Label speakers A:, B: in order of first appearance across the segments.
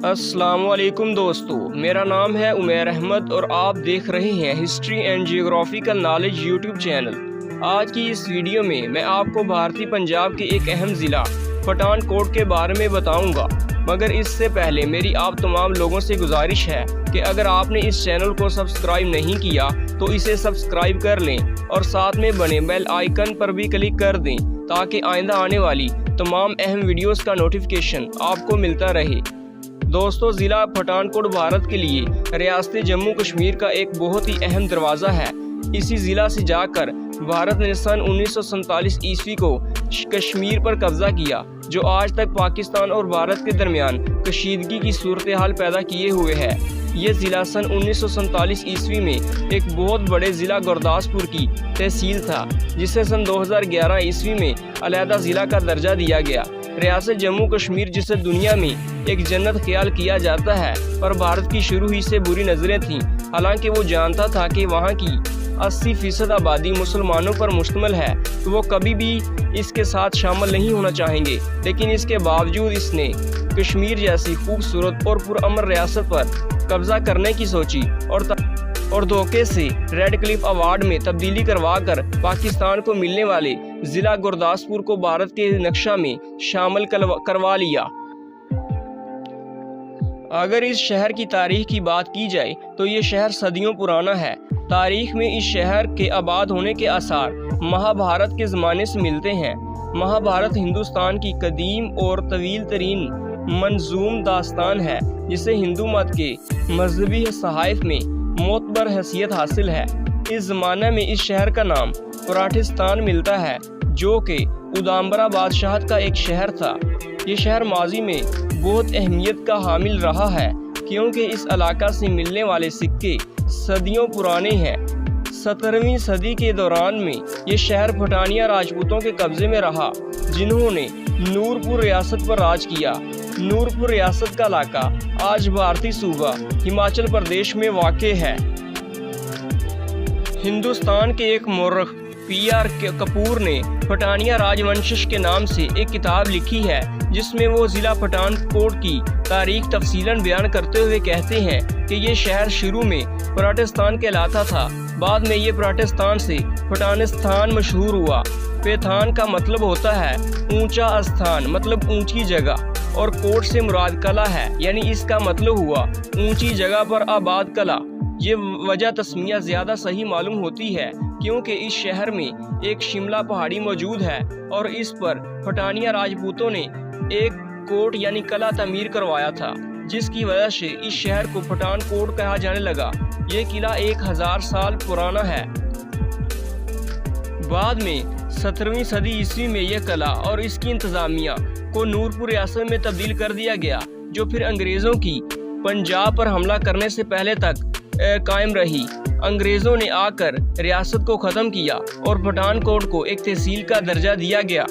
A: السلام علیکم دوستو، میرا نام ہے عمیر احمد اور آپ دیکھ رہے ہیں history and geographical knowledge YouTube channel. آج کی اس ویڈیو میں آپ کو بھارتی پنجاب کے ایک اہم ضلع پٹھان کوٹ کے بارے میں بتاؤں گا، مگر اس سے پہلے میری آپ تمام لوگوں سے گزارش ہے کہ اگر آپ نے اس چینل کو سبسکرائب نہیں کیا تو اسے سبسکرائب کر لیں اور ساتھ میں بنے بیل آئیکن پر بھی کلک کر دیں تاکہ آئندہ آنے والی تمام اہم ویڈیوز کا نوٹیفیکیشن آپ کو ملتا رہے۔ دوستو، ضلع پٹھان کوٹ بھارت کے لیے ریاست جموں کشمیر کا ایک بہت ہی اہم دروازہ ہے۔ اسی ضلع سے جا کر بھارت نے سن 1947 عیسوی کو کشمیر پر قبضہ کیا، جو آج تک پاکستان اور بھارت کے درمیان کشیدگی کی صورتحال پیدا کیے ہوئے ہے۔ یہ ضلع سن 1947 عیسوی میں ایک بہت بڑے ضلع گورداسپور کی تحصیل تھا، جسے سن 2011 عیسوی میں علیحدہ ضلع کا درجہ دیا گیا۔ ریاست جموں کشمیر، جسے دنیا میں ایک جنت خیال کیا جاتا ہے، پر بھارت کی شروع ہی سے بری نظریں تھیں۔ حالانکہ وہ جانتا تھا کہ وہاں کی 80% آبادی مسلمانوں پر مشتمل ہے تو وہ کبھی بھی اس کے ساتھ شامل نہیں ہونا چاہیں گے، لیکن اس کے باوجود اس نے کشمیر جیسی خوبصورت اور پرامن ریاست پر قبضہ کرنے کی سوچی اور دھوکے سے ریڈ کلف ایوارڈ میں تبدیلی کروا کر پاکستان کو ملنے والے ضلع گورداسپور کو بھارت کے نقشہ میں شامل کروا لیا۔ اگر اس شہر کی تاریخ کی بات کی جائے تو یہ شہر صدیوں پرانا ہے۔ تاریخ میں اس شہر کے آباد ہونے کے آثار مہابھارت کے زمانے سے ملتے ہیں۔ مہابھارت ہندوستان کی قدیم اور طویل ترین منظوم داستان ہے، جسے ہندو مت کے مذہبی صحائف میں معتبر حیثیت حاصل ہے۔ اس زمانے میں اس شہر کا نام پراٹھستان ملتا ہے، جو کہ ادامبرا بادشاہت کا ایک شہر تھا۔ یہ شہر ماضی میں بہت اہمیت کا حامل رہا ہے، کیونکہ اس علاقہ سے ملنے والے سکے صدیوں پرانے ہیں۔ 17ویں صدی کے دوران میں یہ شہر پٹھانیہ راجپوتوں کے قبضے میں رہا، جنہوں نے نور پور ریاست پر راج کیا۔ نور پور ریاست کا علاقہ آج بھارتی صوبہ ہماچل پردیش میں واقع ہے۔ ہندوستان کے ایک مورخ PR کپور نے پٹھانیہ راج ونشش کے نام سے ایک کتاب لکھی ہے، جس میں وہ ضلع پٹھان کوٹ کی تاریخ تفصیلاً بیان کرتے ہوئے کہتے ہیں کہ یہ شہر شروع میں پراٹھستان کہلاتا تھا، بعد میں یہ پراٹھستان سے پٹھانستان مشہور ہوا۔ پیتھان کا مطلب ہوتا ہے اونچا استھان، مطلب اونچی جگہ، اور کوٹ سے مراد قلعہ ہے، یعنی اس کا مطلب ہوا اونچی جگہ پر آباد قلعہ۔ یہ وجہ تسمیہ زیادہ صحیح معلوم ہوتی ہے کیونکہ اس شہر میں ایک شملہ پہاڑی موجود ہے اور اس پر پٹھانیہ راجپوتوں نے ایک کوٹ یعنی قلعہ تعمیر کروایا تھا، جس کی وجہ سے اس شہر کو پٹھان کوٹ کہا جانے لگا۔ یہ قلعہ 1000 سال پرانا ہے۔ بعد میں 17ویں صدی عیسوی میں یہ قلعہ اور اس کی انتظامیہ کو نور پور ریاست میں تبدیل کر دیا گیا، جو پھر انگریزوں کی پنجاب پر حملہ کرنے سے پہلے تک قائم رہی۔ انگریزوں نے آ کر ریاست کو ختم کیا اور پٹھان کوٹ کو ایک تحصیل کا درجہ دیا گیا۔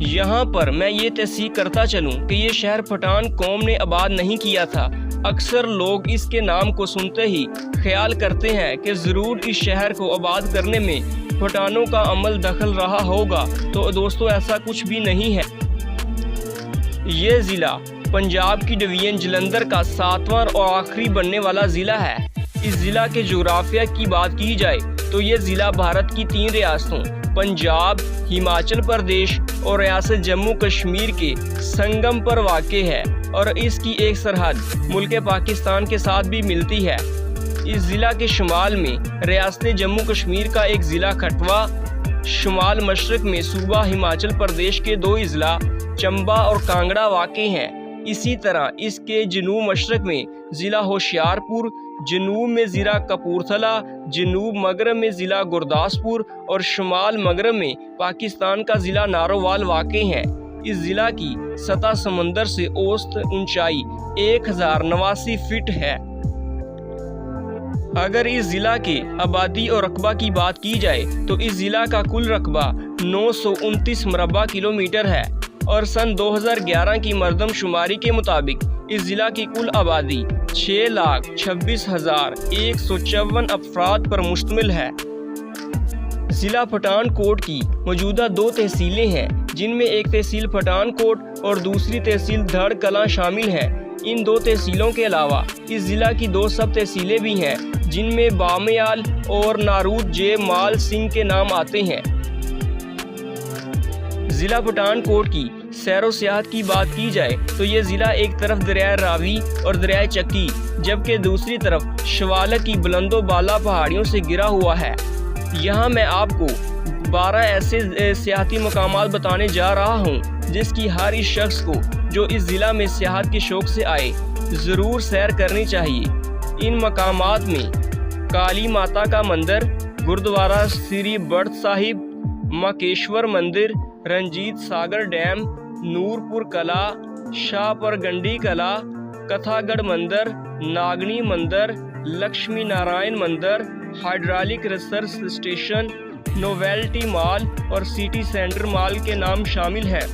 A: یہاں پر میں یہ تصحیح کرتا چلوں کہ یہ شہر پٹھان قوم نے آباد نہیں کیا تھا۔ اکثر لوگ اس کے نام کو سنتے ہی خیال کرتے ہیں کہ ضرور اس شہر کو آباد کرنے میں پٹھانوں کا عمل دخل رہا ہوگا، تو دوستو ایسا کچھ بھی نہیں ہے۔ یہ ضلع پنجاب کی ڈویژن جلندھر کا 7واں اور آخری بننے والا ضلع ہے۔ اس ضلع کے جغرافیہ کی بات کی جائے تو یہ ضلع بھارت کی 3 ریاستوں پنجاب، ہماچل پردیش اور ریاست جموں کشمیر کے سنگم پر واقع ہے، اور اس کی ایک سرحد ملک پاکستان کے ساتھ بھی ملتی ہے۔ اس ضلع کے شمال میں ریاست جموں کشمیر کا ایک ضلع کھٹوا، شمال مشرق میں صوبہ ہماچل پردیش کے 2 اضلاع چمبا اور کانگڑا واقع ہیں۔ اسی طرح اس کے جنوب مشرق میں ضلع ہوشیار پور، جنوب میں ضلع کپورتھلا، جنوب مغرب میں ضلع گورداسپور اور شمال مغرب میں پاکستان کا ضلع نارووال واقع ہیں۔ اس ضلع کی سطح سمندر سے اوسط اونچائی 1089 فٹ ہے۔ اگر اس ضلع کے آبادی اور رقبہ کی بات کی جائے تو اس ضلع کا کل رقبہ 929 مربع کلومیٹر ہے، اور سن 2011 کی مردم شماری کے مطابق اس ضلع کی کل آبادی 6,26,154 افراد پر مشتمل ہے۔ ضلع پٹھان کوٹ کی موجودہ 2 تحصیلیں ہیں، جن میں ایک تحصیل پٹھان کوٹ اور دوسری تحصیل دھڑ کلاں شامل ہیں۔ ان 2 تحصیلوں کے علاوہ اس ضلع کی 2 سب تحصیلیں بھی ہیں، جن میں بامیال اور نارود جے مال سنگھ کے نام آتے ہیں۔ ضلع پٹھان کوٹ کی سیر و سیاحت کی بات کی جائے تو یہ ضلع ایک طرف دریائے راوی اور دریائے چکی جبکہ دوسری طرف شوالک کی بلند و بالا پہاڑیوں سے گھرا ہوا ہے۔ یہاں میں آپ کو 12 ایسے سیاحتی مقامات بتانے جا رہا ہوں جس کی ہر اس شخص کو جو اس ضلع میں سیاحت کے شوق سے آئے ضرور سیر کرنی چاہیے۔ ان مقامات میں کالی ماتا کا مندر، گردوارہ سری بڑھ صاحب، مکیشور مندر، رنجیت ساگر ڈیم، نور پور قلعہ، شاہ پر گنڈی قلعہ، کتھا گڑھ مندر، ناگنی مندر، لکشمی نارائن مندر، ہائیڈرالک ریسرچ اسٹیشن، نوویلٹی مال اور سٹی سینٹر مال کے نام شامل ہیں۔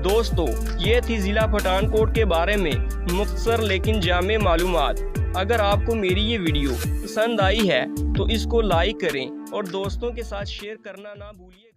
A: دوستو، یہ تھی ضلع پٹھان کوٹ کے بارے میں مختصر لیکن جامع معلومات۔ اگر آپ کو میری یہ ویڈیو پسند آئی ہے تو اس کو لائک کریں اور دوستوں کے ساتھ شیئر کرنا نہ بھولیں۔